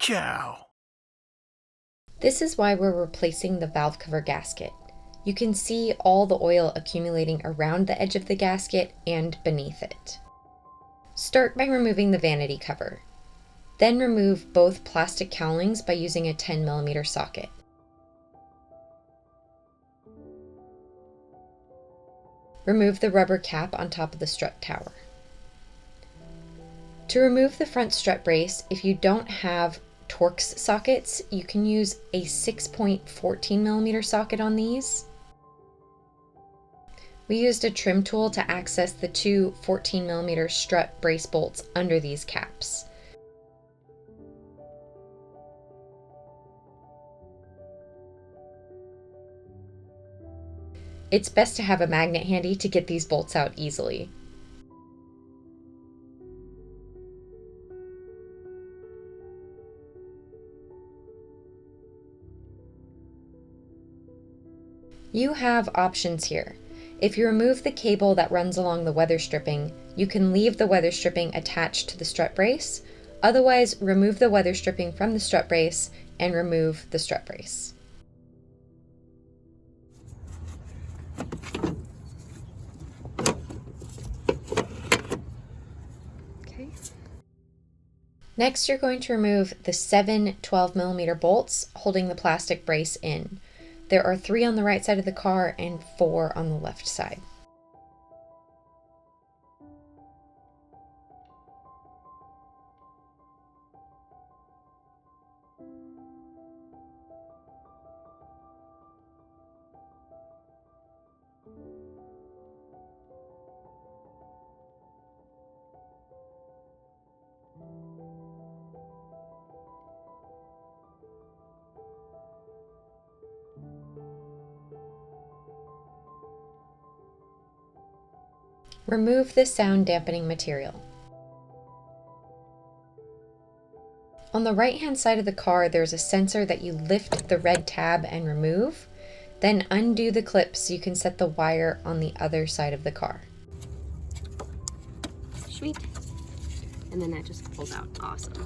Ka-chow! This is why we're replacing the valve cover gasket. You can see all the oil accumulating around the edge of the gasket and beneath it. Start by removing the vanity cover. Then remove both plastic cowlings by using a 10mm socket. Remove the rubber cap on top of the strut tower. To remove the front strut brace, if you don't have Etorx sockets, you can use a 6.14mm socket on these. We used a trim tool to access the two 14mm strut brace bolts under these caps. It's best to have a magnet handy to get these bolts out easily. You have options here. If you remove the cable that runs along the weather stripping, you can leave the weather stripping attached to the strut brace. Otherwise, remove the weather stripping from the strut brace and remove the strut brace. Okay. Next, you're going to remove the 7 12mm bolts holding the plastic brace in. There are 3 on the right side of the car and 4 on the left side. Remove the sound dampening material. On the right-hand side of the car, there's a sensor that you lift the red tab and remove, then undo the clip so you can set the wire on the other side of the car. Sweet. And then that just pulls out. Awesome.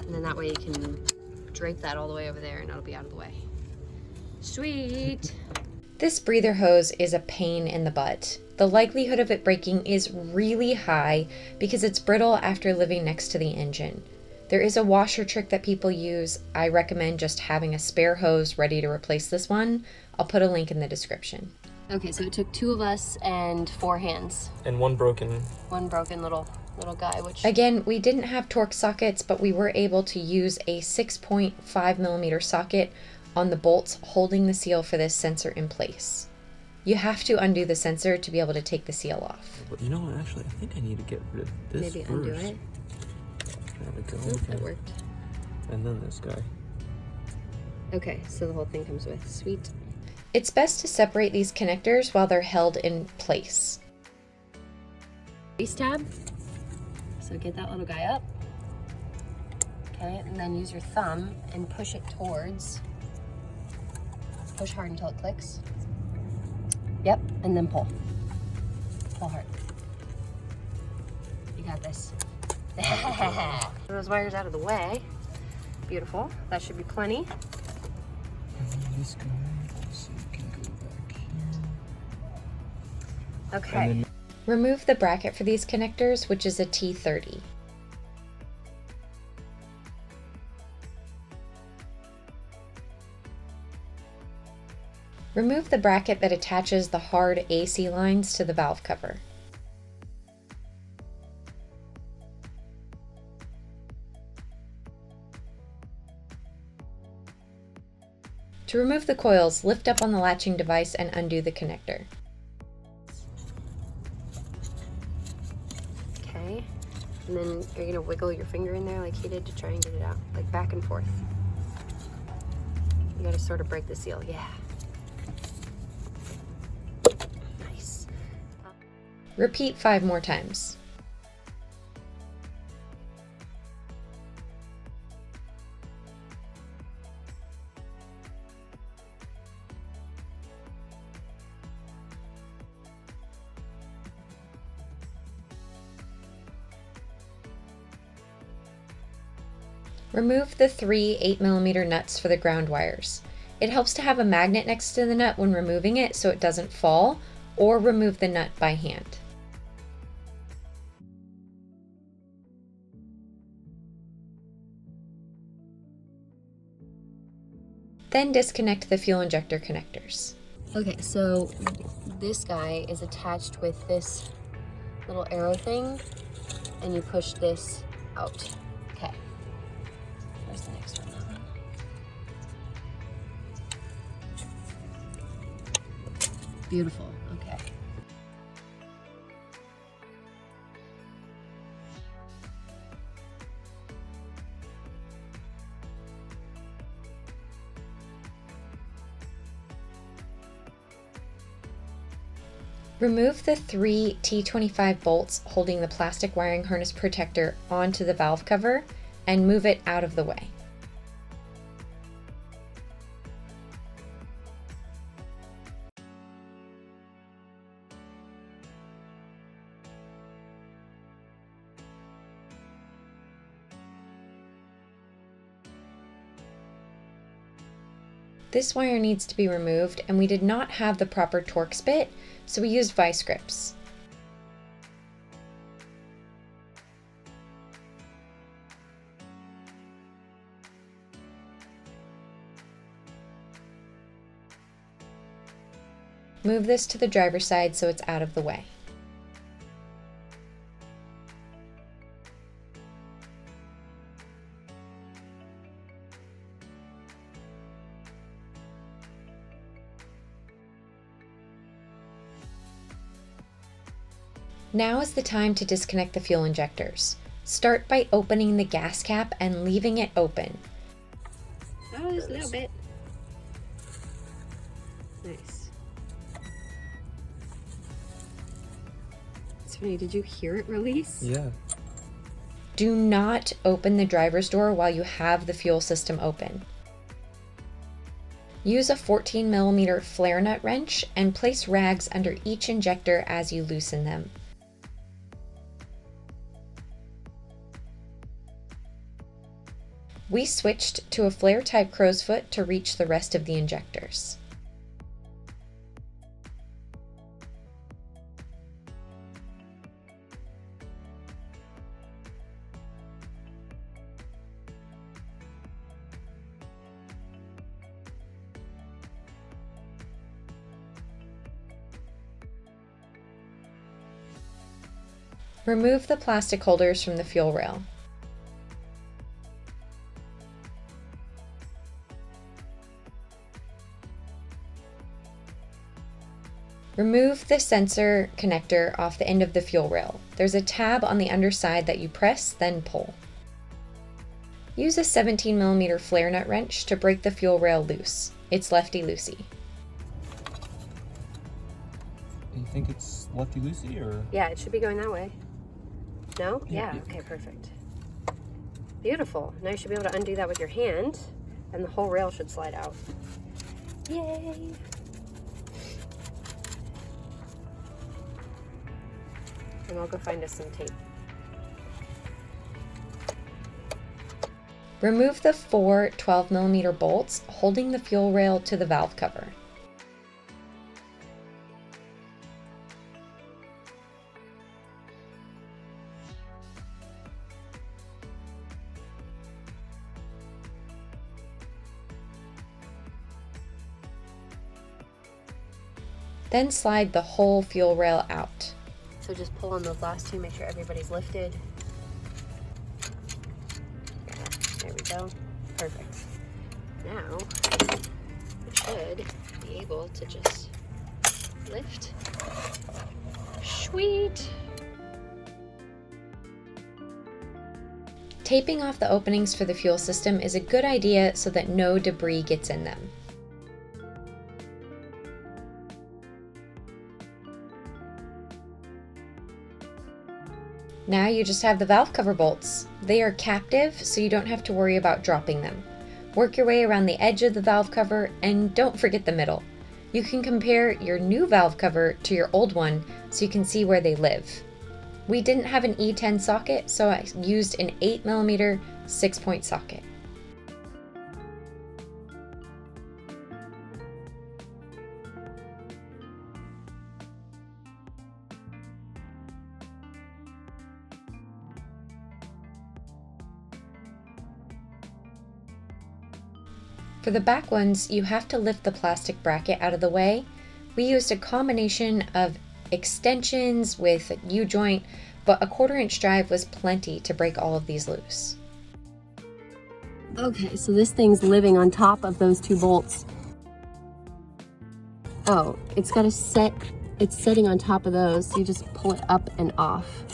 And then that way you can drape that all the way over there and it'll be out of the way. Sweet. This breather hose is a pain in the butt. The likelihood of it breaking is really high because it's brittle after living next to the engine. There is a washer trick that people use. I recommend just having a spare hose ready to replace this one. I'll put a link in the description. Okay, so it took 2 of us and 4 hands. And one broken little guy, which... Again, we didn't have Etorx sockets, but we were able to use a 6.5mm socket on the bolts holding the seal for this sensor in place. You have to undo the sensor to be able to take the seal off. But you know what, actually, I think I need to get rid of this Maybe first. undo it. There we go. Oop, that worked. And then this guy. Okay, so the whole thing comes with. Sweet. It's best to separate these connectors while they're held in place. Base tab. So get that little guy up. Okay, and then use your thumb and push it towards. Push hard until it clicks. Yep, and then pull. Pull hard. You got this. Those wires out of the way. Beautiful. That should be plenty. And then this guy, so you can go back here. Okay. And then Remove the bracket for these connectors, which is a T30. Remove the bracket that attaches the hard AC lines to the valve cover. To remove the coils, lift up on the latching device and undo the connector. Okay. And then you're gonna wiggle your finger in there like he did to try and get it out, like back and forth. You gotta sort of break the seal, yeah. Nice. Repeat 5 more times. Remove the 3 8mm nuts for the ground wires. It helps to have a magnet next to the nut when removing it so it doesn't fall, or remove the nut by hand. Then disconnect the fuel injector connectors. Okay, so this guy is attached with this little arrow thing, and you push this out. Okay. Where's the next one? That one. Beautiful. Okay. Remove the 3 T25 bolts holding the plastic wiring harness protector onto the valve cover and move it out of the way. This wire needs to be removed, and we did not have the proper Torx bit, so we used vice grips. Move this to the driver's side so it's out of the way. Now is the time to disconnect the fuel injectors. Start by opening the gas cap and leaving it open. Oh, just a little bit. Nice. It's funny, did you hear it release? Yeah. Do not open the driver's door while you have the fuel system open. Use a 14mm flare nut wrench and place rags under each injector as you loosen them. We switched to a flare type crow's foot to reach the rest of the injectors. Remove the plastic holders from the fuel rail. Remove the sensor connector off the end of the fuel rail. There's a tab on the underside that you press, then pull. Use a 17mm flare nut wrench to break the fuel rail loose. It's lefty-loosey. Do you think it's lefty-loosey or? Yeah, it should be going that way. No? Yeah. Yeah, okay, perfect. Beautiful. Now you should be able to undo that with your hand, and the whole rail should slide out. Yay! And I'll go find us some tape. Remove the 4 12mm bolts holding the fuel rail to the valve cover. Then slide the whole fuel rail out. So just pull on those last two, make sure everybody's lifted. There we go. Perfect. Now, we should be able to just lift. Sweet! Taping off the openings for the fuel system is a good idea so that no debris gets in them. Now you just have the valve cover bolts. They are captive, so you don't have to worry about dropping them. Work your way around the edge of the valve cover and don't forget the middle. You can compare your new valve cover to your old one so you can see where they live. We didn't have an E10 socket, so I used an 8mm 6-point socket. For the back ones, you have to lift the plastic bracket out of the way. We used a combination of extensions with a U-joint, but a 1/4-inch drive was plenty to break all of these loose. Okay, so this thing's living on top of those 2 bolts. Oh, it's got a set, it's setting on top of those, so you just pull it up and off.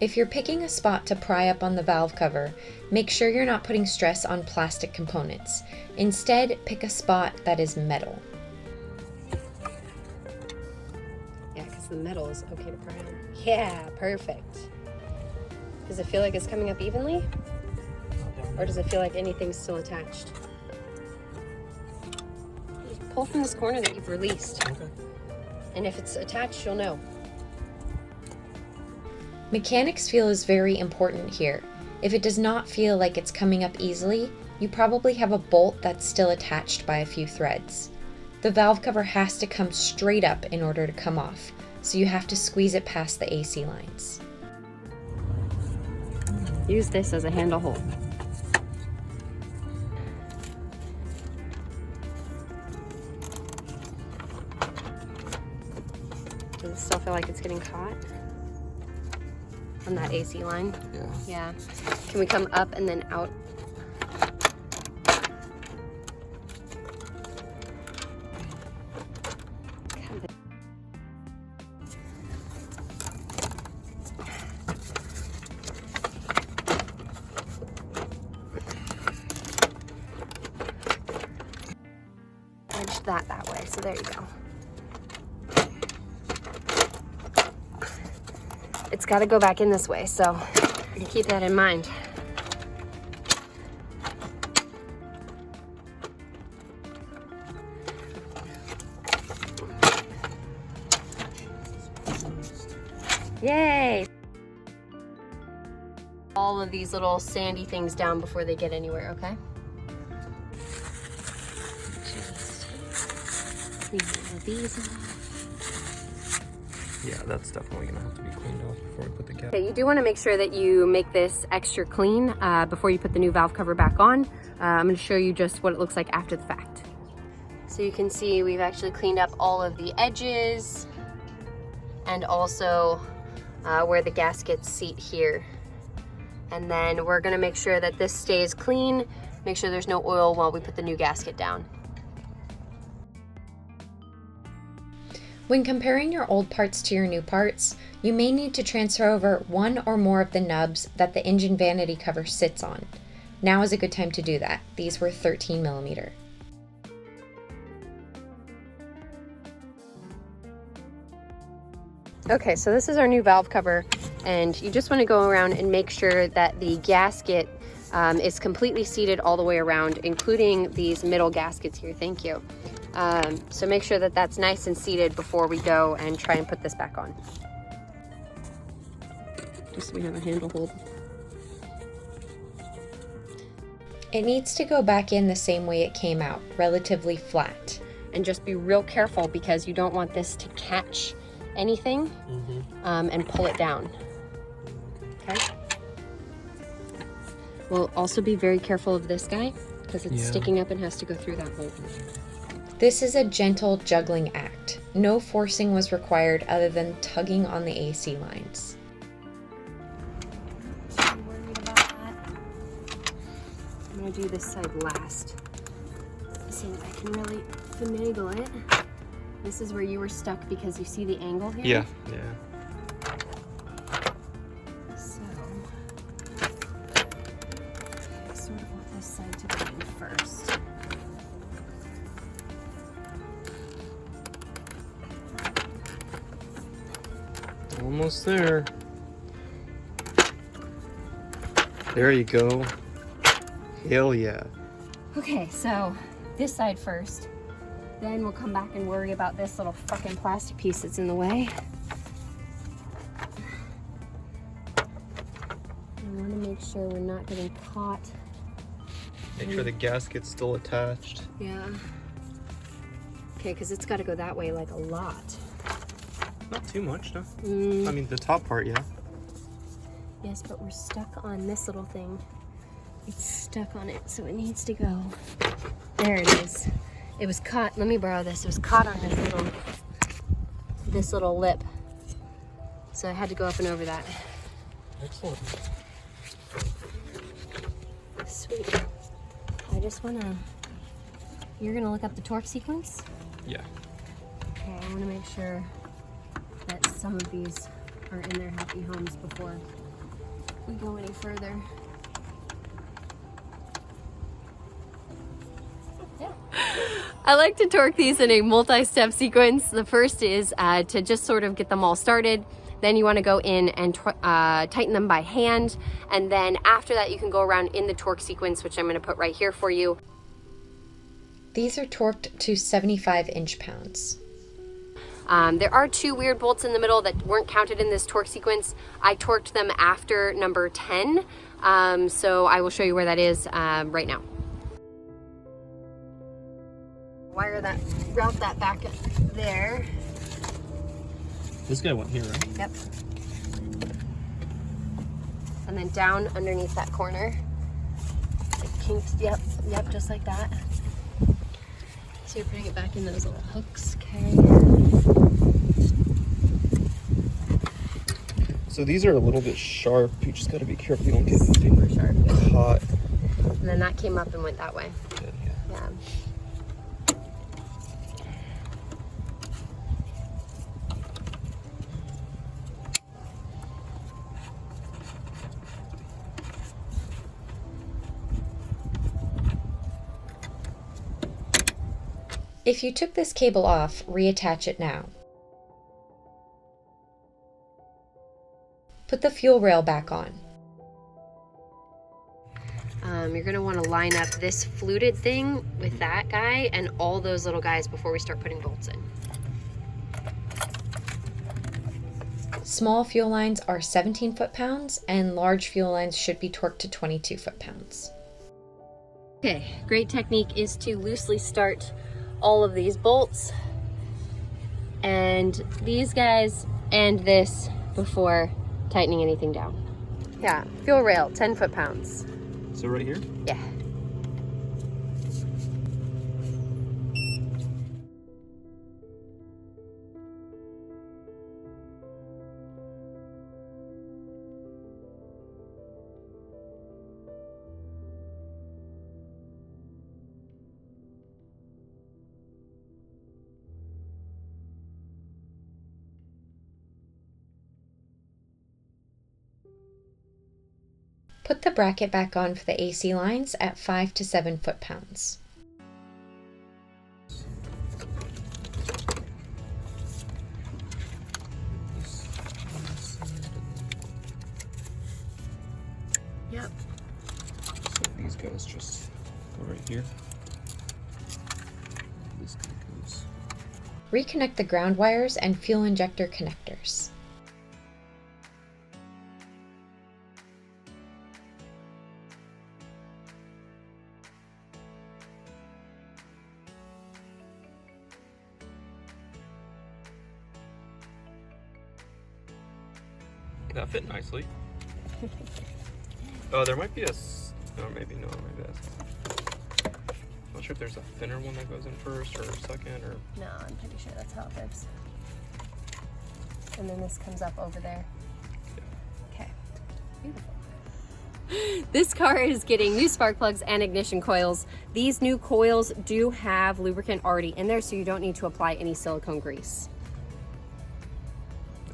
If you're picking a spot to pry up on the valve cover, make sure you're not putting stress on plastic components. Instead, pick a spot that is metal. Yeah, because the metal is okay to pry on. Yeah, perfect. Does it feel like it's coming up evenly? Or does it feel like anything's still attached? Just pull from this corner that you've released. Okay. And if it's attached, you'll know. Mechanics feel is very important here. If it does not feel like it's coming up easily, you probably have a bolt that's still attached by a few threads. The valve cover has to come straight up in order to come off, so you have to squeeze it past the AC lines. Use this as a handle hole. Does it still feel like it's getting caught? On that AC line? Yeah. Yeah. Can we come up and then out? Edge that way, so there you go. It's got to go back in this way, so you keep that in mind. Yay! All of these little sandy things down before they get anywhere, okay? Just clean all of these off. Yeah, that's definitely gonna have to be cleaned off before we put the cap. Okay, you do want to make sure that you make this extra clean before you put the new valve cover back on. I'm going to show you just what it looks like after the fact. So you can see we've actually cleaned up all of the edges and also where the gaskets seat here. And then we're going to make sure that this stays clean, make sure there's no oil while we put the new gasket down. When comparing your old parts to your new parts, you may need to transfer over one or more of the nubs that the engine vanity cover sits on. Now is a good time to do that. These were 13mm. Okay, so this is our new valve cover, and you just want to go around and make sure that the gasket is completely seated all the way around, including these middle gaskets here. Thank you. So make sure that that's nice and seated before we go and try and put this back on. Just so we have a handle hold. It needs to go back in the same way it came out, relatively flat. And just be real careful because you don't want this to catch anything and pull it down. Okay? We'll also be very careful of this guy because it's sticking up and has to go through that hole. This is a gentle juggling act. No forcing was required other than tugging on the AC lines. I'm worried about that. I'm going to do this side last so that I can really finagle it. This is where you were stuck because you see the angle here? Yeah. So, I sort of want this side to go in first. Almost there. There you go. Hell yeah. Okay, so this side first. Then we'll come back and worry about this little fucking plastic piece that's in the way. I want to make sure we're not getting caught. Make sure the gasket's still attached. Yeah. Okay, because it's got to go that way like a lot. Not too much, no. I mean, the top part, yeah. Yes, but we're stuck on this little thing. It's stuck on it, so it needs to go. There it is. It was caught. Let me borrow this. It was caught on this little lip. So I had to go up and over that. Excellent. Sweet. I just wanna. You're gonna look up the torque sequence? Yeah. Okay, I wanna make sure that some of these are in their happy homes before we go any further. I like to torque these in a multi-step sequence. The first is to just sort of get them all started. Then you want to go in and tighten them by hand. And then after that, you can go around in the torque sequence, which I'm going to put right here for you. These are torqued to 75 inch-pounds. There are two weird bolts in the middle that weren't counted in this torque sequence. I torqued them after number 10. So I will show you where that is right now. Route that back there. This guy went here, right? Yep. And then down underneath that corner. It kinks, yep, just like that. So you're putting it back in those little hooks, okay? So these are a little bit sharp. You just got to be careful you don't get Super sharp. caught. And then that came up and went that way. Yeah. If you took this cable off, reattach it now. Put the fuel rail back on. You're going to want to line up this fluted thing with that guy and all those little guys before we start putting bolts in. Small fuel lines are 17 foot-pounds and large fuel lines should be torqued to 22 foot-pounds. Okay, great technique is to loosely start all of these bolts and these guys and this before tightening anything down. Yeah, fuel rail, 10 foot-pounds. So right here? Yeah. Put the bracket back on for the AC lines at 5 to 7 foot-pounds. Yep. So these guys just go right here. This guy goes. Reconnect the ground wires and fuel injector connectors. That fit nicely. Oh, there might be a, or maybe no, maybe that's. Not sure if there's a thinner one that goes in first or second or. No, I'm pretty sure that's how it fits. And then this comes up over there. Yeah. Okay, beautiful. This car is getting new spark plugs and ignition coils. These new coils do have lubricant already in there, so you don't need to apply any silicone grease.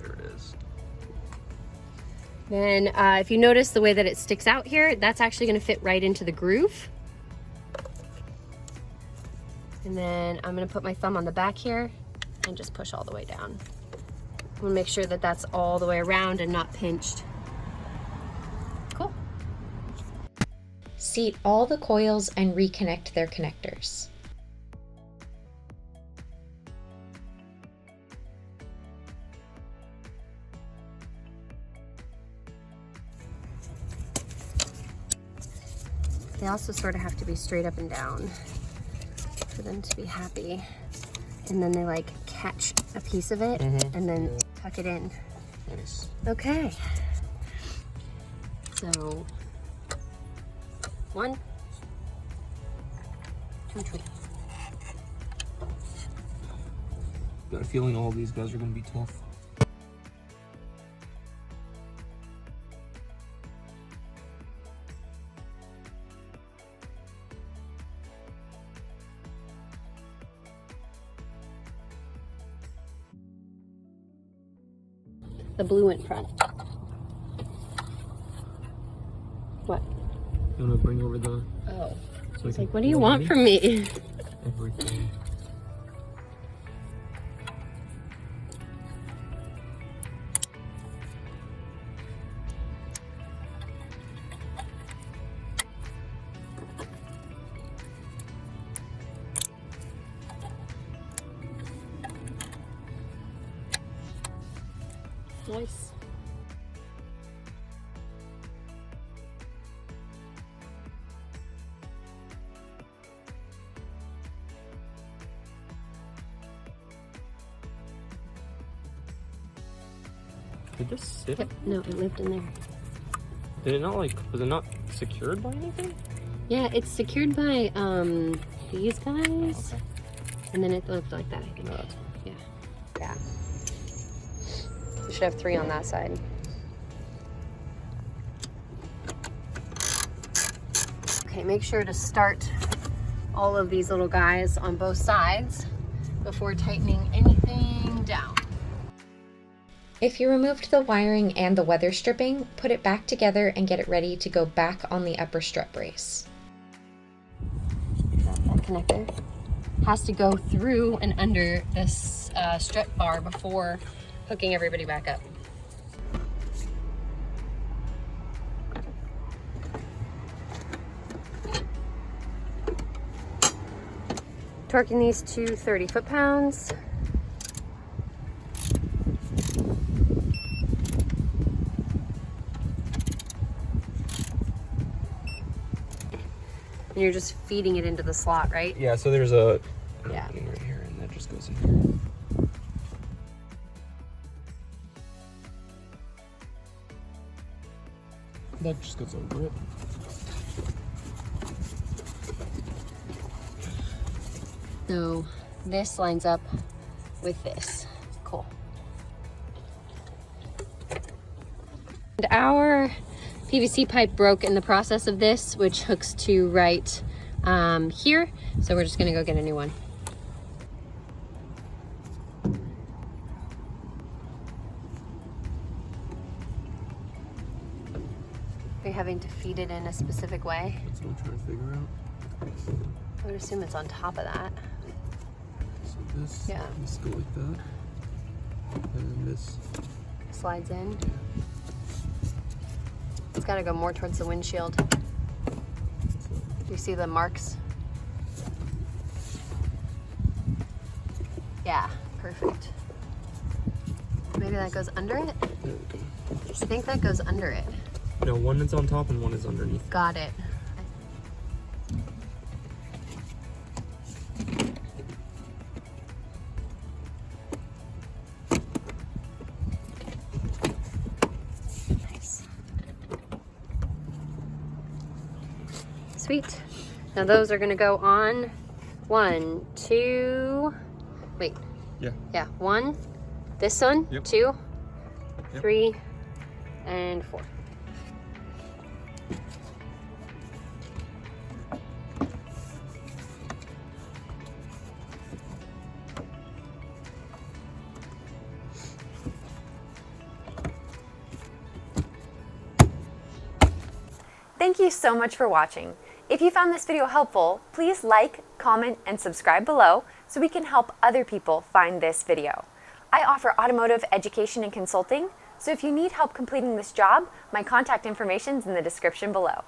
There it is. Then if you notice the way that it sticks out here, that's actually going to fit right into the groove. And then I'm going to put my thumb on the back here and just push all the way down. I'm going to make sure that that's all the way around and not pinched. Cool. Seat all the coils and reconnect their connectors. They also sort of have to be straight up and down for them to be happy. and then they like catch a piece of it and then tuck it in. Nice. Okay. So 1, 2, 3. Got a feeling all these guys are gonna be tough. The blue in front. What? You wanna bring over the... Oh. So It's like, what do you want from me? Everything. Nice. Did this sit? Yep. No, it lived in there. Did it not like, was it not secured by anything? Yeah, it's secured by these guys. Okay. And then it looked like that, I think. No, that's fine. Yeah. Yeah. You should have 3 on that side. Okay, make sure to start all of these little guys on both sides before tightening anything down. If you removed the wiring and the weather stripping, put it back together and get it ready to go back on the upper strut brace. That connector has to go through and under this strut bar before hooking everybody back up. Torquing these to 30 foot-pounds. And you're just feeding it into the slot, right? Yeah, so there's a Yeah. opening right here, and that just goes in here. That just goes over it. So this lines up with this. Cool. And our PVC pipe broke in the process of this, which hooks to right here. So we're just gonna go get a new one. Are you having to feed it in a specific way? That's what I'm trying to figure out. I would assume it's on top of that. So this, Yeah. this go like that, and then this. Slides in. It's gotta go more towards the windshield. Do you see the marks? Yeah, perfect. Maybe that goes under it? There we go. I think that goes under it. No, one is on top and one is underneath. Got it. Nice. Sweet. Now those are gonna go on 1, 2, wait. Yeah. Yeah, 1, this one, Yep. 2, Yep. 3, and 4. Thank you so much for watching. If you found this video helpful, please like, comment, and subscribe below so we can help other people find this video. I offer automotive education and consulting, so if you need help completing this job, my contact information is in the description below.